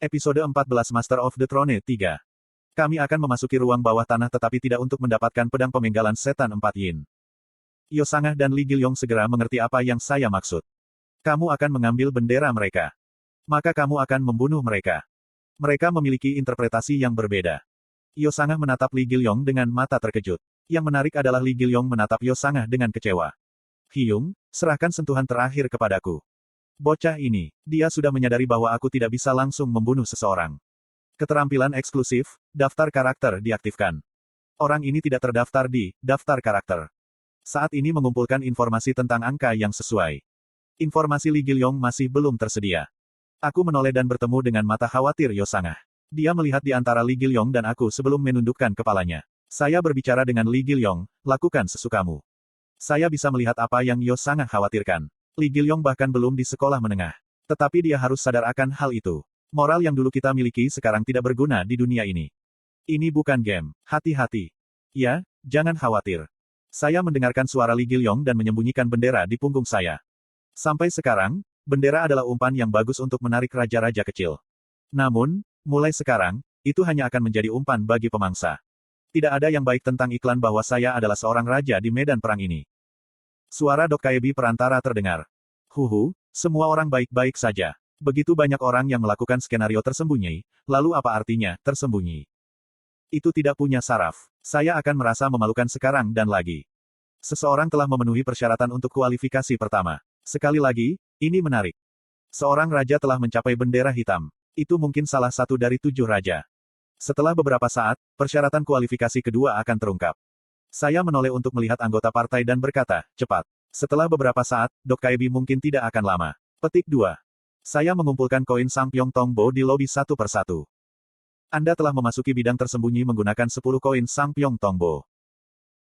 Episode 14 Master of the Throne 3. Kami akan memasuki ruang bawah tanah tetapi tidak untuk mendapatkan pedang pemenggalan setan 4 yin. Yosangah dan Li Gilyong segera mengerti apa yang saya maksud. Kamu akan mengambil bendera mereka. Maka kamu akan membunuh mereka. Mereka memiliki interpretasi yang berbeda. Yosangah menatap Li Gilyong dengan mata terkejut. Yang menarik adalah Li Gilyong menatap Yosangah dengan kecewa. Hyung, serahkan sentuhan terakhir kepadaku. Bocah ini, dia sudah menyadari bahwa aku tidak bisa langsung membunuh seseorang. Keterampilan eksklusif, daftar karakter diaktifkan. Orang ini tidak terdaftar di daftar karakter. Saat ini mengumpulkan informasi tentang angka yang sesuai. Informasi Li Gilyong masih belum tersedia. Aku menoleh dan bertemu dengan mata khawatir Yosangah. Dia melihat di antara Li Gilyong dan aku sebelum menundukkan kepalanya. Saya berbicara dengan Li Gilyong, lakukan sesukamu. Saya bisa melihat apa yang Yosangah khawatirkan. Li Gilyong bahkan belum di sekolah menengah. Tetapi dia harus sadar akan hal itu. Moral yang dulu kita miliki sekarang tidak berguna di dunia ini. Ini bukan game. Hati-hati. Ya, jangan khawatir. Saya mendengarkan suara Li Gilyong dan menyembunyikan bendera di punggung saya. Sampai sekarang, bendera adalah umpan yang bagus untuk menarik raja-raja kecil. Namun, mulai sekarang, itu hanya akan menjadi umpan bagi pemangsa. Tidak ada yang baik tentang iklan bahwa saya adalah seorang raja di medan perang ini. Suara Dokkaebi perantara terdengar. Huhu, semua orang baik-baik saja. Begitu banyak orang yang melakukan skenario tersembunyi, lalu apa artinya, tersembunyi? Itu tidak punya saraf. Saya akan merasa memalukan sekarang dan lagi. Seseorang telah memenuhi persyaratan untuk kualifikasi pertama. Sekali lagi, ini menarik. Seorang raja telah mencapai bendera hitam. Itu mungkin salah satu dari 7 raja. Setelah beberapa saat, persyaratan kualifikasi kedua akan terungkap. Saya menoleh untuk melihat anggota partai dan berkata, cepat. Setelah beberapa saat, Dokkaebi mungkin tidak akan lama. Petik 2. Saya mengumpulkan koin Sangpyeong Tongbo di lobi satu persatu. Anda telah memasuki bidang tersembunyi menggunakan 10 koin Sangpyeong Tongbo.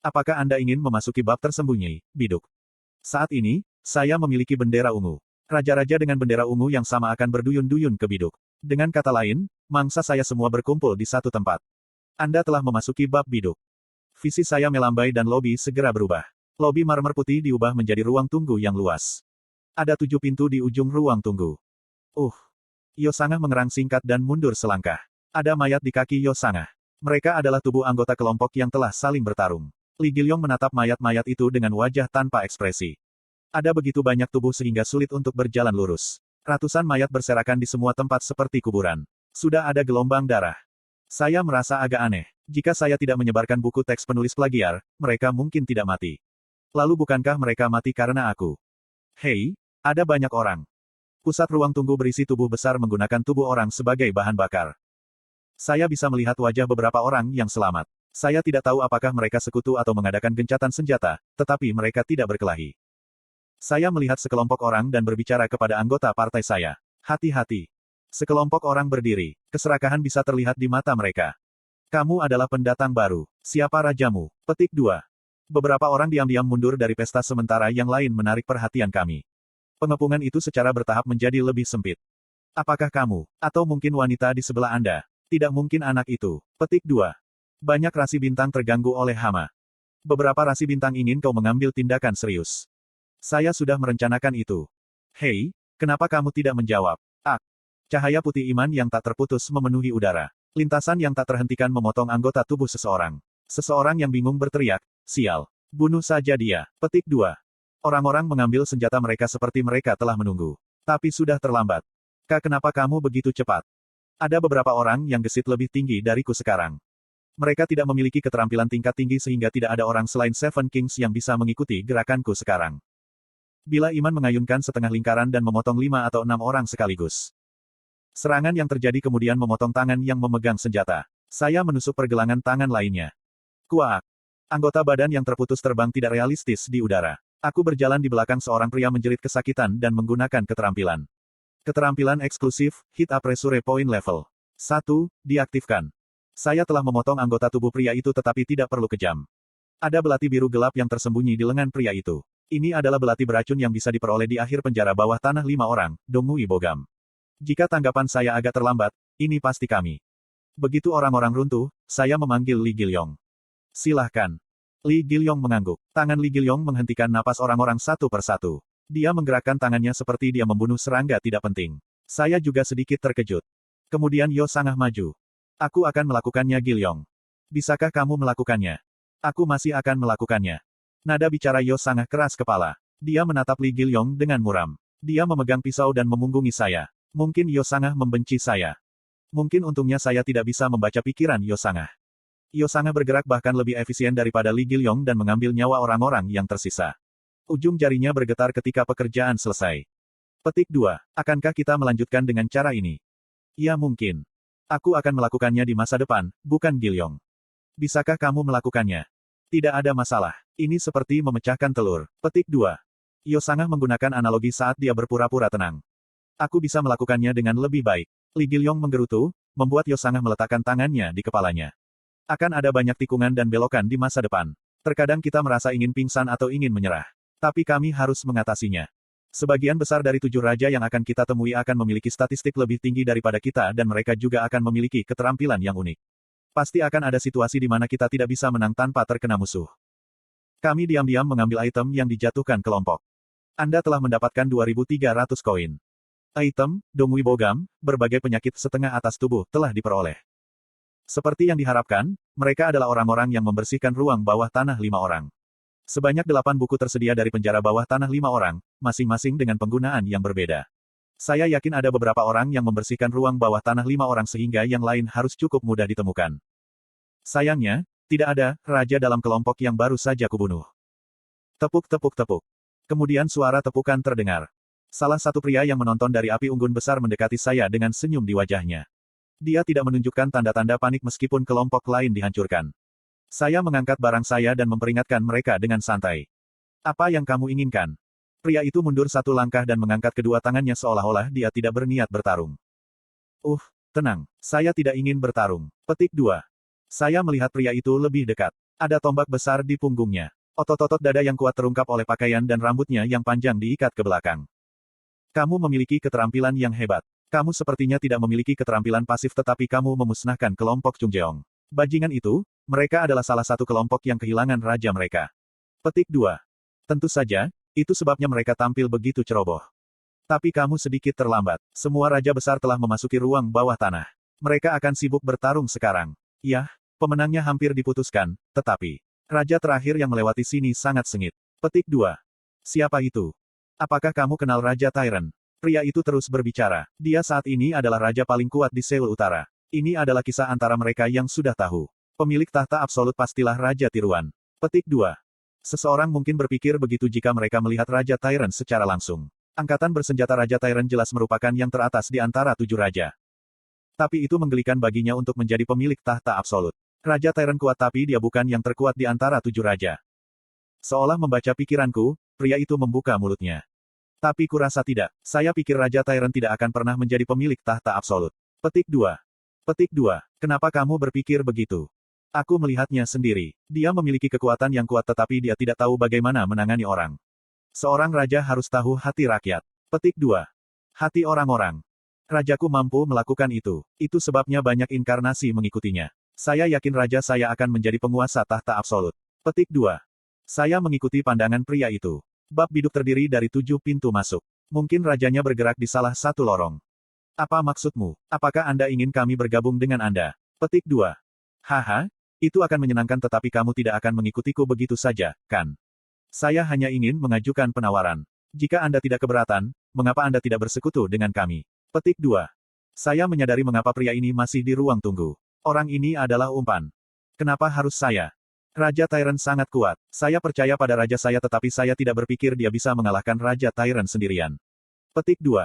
Apakah Anda ingin memasuki bab tersembunyi, biduk? Saat ini, saya memiliki bendera ungu. Raja-raja dengan bendera ungu yang sama akan berduyun-duyun ke biduk. Dengan kata lain, mangsa saya semua berkumpul di satu tempat. Anda telah memasuki bab biduk. Visi saya melambai dan lobi segera berubah. Lobi marmer putih diubah menjadi ruang tunggu yang luas. Ada 7 pintu di ujung ruang tunggu. Yosangah mengerang singkat dan mundur selangkah. Ada mayat di kaki Yosangah. Mereka adalah tubuh anggota kelompok yang telah saling bertarung. Li Gilyong menatap mayat-mayat itu dengan wajah tanpa ekspresi. Ada begitu banyak tubuh sehingga sulit untuk berjalan lurus. Ratusan mayat berserakan di semua tempat seperti kuburan. Sudah ada gelombang darah. Saya merasa agak aneh. Jika saya tidak menyebarkan buku teks penulis plagiar, mereka mungkin tidak mati. Lalu bukankah mereka mati karena aku? Hei, ada banyak orang. Pusat ruang tunggu berisi tubuh besar menggunakan tubuh orang sebagai bahan bakar. Saya bisa melihat wajah beberapa orang yang selamat. Saya tidak tahu apakah mereka sekutu atau mengadakan gencatan senjata, tetapi mereka tidak berkelahi. Saya melihat sekelompok orang dan berbicara kepada anggota partai saya. Hati-hati. Sekelompok orang berdiri. Keserakahan bisa terlihat di mata mereka. Kamu adalah pendatang baru. Siapa rajamu? Petik 2. Beberapa orang diam-diam mundur dari pesta sementara yang lain menarik perhatian kami. Pengepungan itu secara bertahap menjadi lebih sempit. Apakah kamu, atau mungkin wanita di sebelah Anda? Tidak mungkin anak itu. Petik 2. Banyak rasi bintang terganggu oleh hama. Beberapa rasi bintang ingin kau mengambil tindakan serius. Saya sudah merencanakan itu. Hei, kenapa kamu tidak menjawab? Cahaya putih iman yang tak terputus memenuhi udara. Lintasan yang tak terhentikan memotong anggota tubuh seseorang. Seseorang yang bingung berteriak, sial. Bunuh saja dia. Petik 2. Orang-orang mengambil senjata mereka seperti mereka telah menunggu. Tapi sudah terlambat. Kenapa kamu begitu cepat? Ada beberapa orang yang gesit lebih tinggi dariku sekarang. Mereka tidak memiliki keterampilan tingkat tinggi sehingga tidak ada orang selain Seven Kings yang bisa mengikuti gerakanku sekarang. Bila iman mengayunkan setengah lingkaran dan memotong 5 atau 6 orang sekaligus. Serangan yang terjadi kemudian memotong tangan yang memegang senjata. Saya menusuk pergelangan tangan lainnya. Kuak. Anggota badan yang terputus terbang tidak realistis di udara. Aku berjalan di belakang seorang pria menjerit kesakitan dan menggunakan keterampilan. Keterampilan eksklusif, Hit Appressure Point Level 1, diaktifkan. Saya telah memotong anggota tubuh pria itu tetapi tidak perlu kejam. Ada belati biru gelap yang tersembunyi di lengan pria itu. Ini adalah belati beracun yang bisa diperoleh di akhir penjara bawah tanah 5 orang, Dongui Bogam. Jika tanggapan saya agak terlambat, ini pasti kami. Begitu orang-orang runtuh, saya memanggil Li Gilyong. Silahkan. Li Gilyong mengangguk. Tangan Li Gilyong menghentikan napas orang-orang satu persatu. Dia menggerakkan tangannya seperti dia membunuh serangga tidak penting. Saya juga sedikit terkejut. Kemudian Yo Sangah maju. Aku akan melakukannya Gilyong. Bisakah kamu melakukannya? Aku masih akan melakukannya. Nada bicara Yo Sangah keras kepala. Dia menatap Li Gilyong dengan muram. Dia memegang pisau dan memunggungi saya. Mungkin Yo Sangah membenci saya. Mungkin untungnya saya tidak bisa membaca pikiran Yo Sangah. Yo Sangah bergerak bahkan lebih efisien daripada Li Gilyong dan mengambil nyawa orang-orang yang tersisa. Ujung jarinya bergetar ketika pekerjaan selesai. Petik 2. Akankah kita melanjutkan dengan cara ini? Ya mungkin. Aku akan melakukannya di masa depan, bukan Gilyong. Bisakah kamu melakukannya? Tidak ada masalah. Ini seperti memecahkan telur. Petik 2. Yo Sangah menggunakan analogi saat dia berpura-pura tenang. Aku bisa melakukannya dengan lebih baik. Li Gilyong menggerutu, membuat Yo Sangah meletakkan tangannya di kepalanya. Akan ada banyak tikungan dan belokan di masa depan. Terkadang kita merasa ingin pingsan atau ingin menyerah. Tapi kami harus mengatasinya. Sebagian besar dari 7 raja yang akan kita temui akan memiliki statistik lebih tinggi daripada kita dan mereka juga akan memiliki keterampilan yang unik. Pasti akan ada situasi di mana kita tidak bisa menang tanpa terkena musuh. Kami diam-diam mengambil item yang dijatuhkan kelompok. Anda telah mendapatkan 2.300 koin. Item, Dongui Bogam, berbagai penyakit setengah atas tubuh, telah diperoleh. Seperti yang diharapkan, mereka adalah orang-orang yang membersihkan ruang bawah tanah 5 orang. Sebanyak 8 buku tersedia dari penjara bawah tanah 5 orang, masing-masing dengan penggunaan yang berbeda. Saya yakin ada beberapa orang yang membersihkan ruang bawah tanah 5 orang sehingga yang lain harus cukup mudah ditemukan. Sayangnya, tidak ada raja dalam kelompok yang baru saja kubunuh. Tepuk tepuk tepuk. Kemudian suara tepukan terdengar. Salah satu pria yang menonton dari api unggun besar mendekati saya dengan senyum di wajahnya. Dia tidak menunjukkan tanda-tanda panik meskipun kelompok lain dihancurkan. Saya mengangkat barang saya dan memperingatkan mereka dengan santai. Apa yang kamu inginkan? Pria itu mundur satu langkah dan mengangkat kedua tangannya seolah-olah dia tidak berniat bertarung. Tenang. Saya tidak ingin bertarung. Petik 2. Saya melihat pria itu lebih dekat. Ada tombak besar di punggungnya. Otot-otot dada yang kuat terungkap oleh pakaian dan rambutnya yang panjang diikat ke belakang. Kamu memiliki keterampilan yang hebat. Kamu sepertinya tidak memiliki keterampilan pasif tetapi kamu memusnahkan kelompok Chungjeong. Bajingan itu, mereka adalah salah satu kelompok yang kehilangan raja mereka. Petik 2. Tentu saja, itu sebabnya mereka tampil begitu ceroboh. Tapi kamu sedikit terlambat. Semua raja besar telah memasuki ruang bawah tanah. Mereka akan sibuk bertarung sekarang. Yah, pemenangnya hampir diputuskan, tetapi raja terakhir yang melewati sini sangat sengit. Petik 2. Siapa itu? Apakah kamu kenal Raja Tyrant? Pria itu terus berbicara. Dia saat ini adalah raja paling kuat di Seoul Utara. Ini adalah kisah antara mereka yang sudah tahu. Pemilik tahta absolut pastilah Raja Tiruan. Petik 2. Seseorang mungkin berpikir begitu jika mereka melihat Raja Tyrant secara langsung. Angkatan bersenjata Raja Tyrant jelas merupakan yang teratas di antara 7 raja. Tapi itu menggelikan baginya untuk menjadi pemilik tahta absolut. Raja Tyrant kuat tapi dia bukan yang terkuat di antara 7 raja. Seolah membaca pikiranku, pria itu membuka mulutnya. Tapi kurasa tidak. Saya pikir Raja Tyrant tidak akan pernah menjadi pemilik tahta absolut. Petik 2. Petik 2. Kenapa kamu berpikir begitu? Aku melihatnya sendiri. Dia memiliki kekuatan yang kuat tetapi dia tidak tahu bagaimana menangani orang. Seorang raja harus tahu hati rakyat. Petik 2. Hati orang-orang. Rajaku mampu melakukan itu. Itu sebabnya banyak inkarnasi mengikutinya. Saya yakin raja saya akan menjadi penguasa tahta absolut. Petik 2. Saya mengikuti pandangan pria itu. Bab biduk terdiri dari 7 pintu masuk. Mungkin rajanya bergerak di salah satu lorong. Apa maksudmu? Apakah Anda ingin kami bergabung dengan Anda? Petik 2. Haha, itu akan menyenangkan tetapi kamu tidak akan mengikutiku begitu saja, kan? Saya hanya ingin mengajukan penawaran. Jika Anda tidak keberatan, mengapa Anda tidak bersekutu dengan kami? Petik 2. Saya menyadari mengapa pria ini masih di ruang tunggu. Orang ini adalah umpan. Kenapa harus saya? Raja Tyrant sangat kuat. Saya percaya pada raja saya tetapi saya tidak berpikir dia bisa mengalahkan Raja Tyrant sendirian. Petik 2.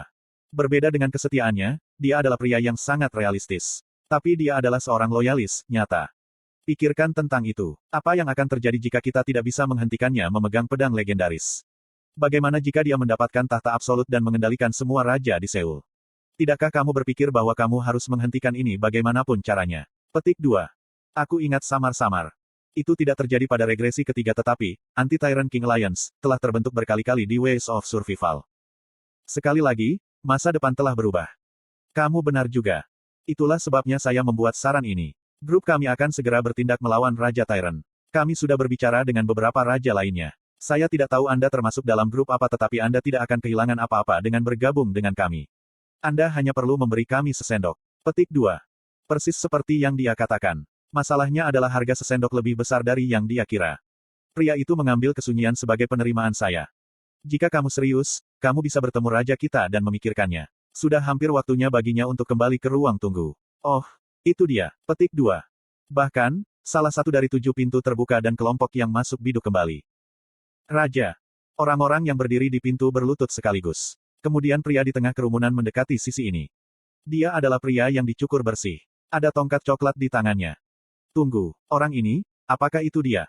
Berbeda dengan kesetiaannya, dia adalah pria yang sangat realistis. Tapi dia adalah seorang loyalis, nyata. Pikirkan tentang itu. Apa yang akan terjadi jika kita tidak bisa menghentikannya memegang pedang legendaris? Bagaimana jika dia mendapatkan tahta absolut dan mengendalikan semua raja di Seoul? Tidakkah kamu berpikir bahwa kamu harus menghentikan ini bagaimanapun caranya? Petik 2. Aku ingat samar-samar. Itu tidak terjadi pada regresi ketiga tetapi, Anti-Tyrant King Alliance, telah terbentuk berkali-kali di Ways of Survival. Sekali lagi, masa depan telah berubah. Kamu benar juga. Itulah sebabnya saya membuat saran ini. Grup kami akan segera bertindak melawan Raja Tyrant. Kami sudah berbicara dengan beberapa raja lainnya. Saya tidak tahu Anda termasuk dalam grup apa tetapi Anda tidak akan kehilangan apa-apa dengan bergabung dengan kami. Anda hanya perlu memberi kami sesendok. Petik 2. Persis seperti yang dia katakan. Masalahnya adalah harga sesendok lebih besar dari yang dia kira. Pria itu mengambil kesunyian sebagai penerimaan saya. Jika kamu serius, kamu bisa bertemu raja kita dan memikirkannya. Sudah hampir waktunya baginya untuk kembali ke ruang tunggu. Oh, itu dia. Petik 2. Bahkan, salah satu dari 7 pintu terbuka dan kelompok yang masuk biduk kembali. Raja. Orang-orang yang berdiri di pintu berlutut sekaligus. Kemudian pria di tengah kerumunan mendekati sisi ini. Dia adalah pria yang dicukur bersih. Ada tongkat coklat di tangannya. Tunggu, orang ini, apakah itu dia?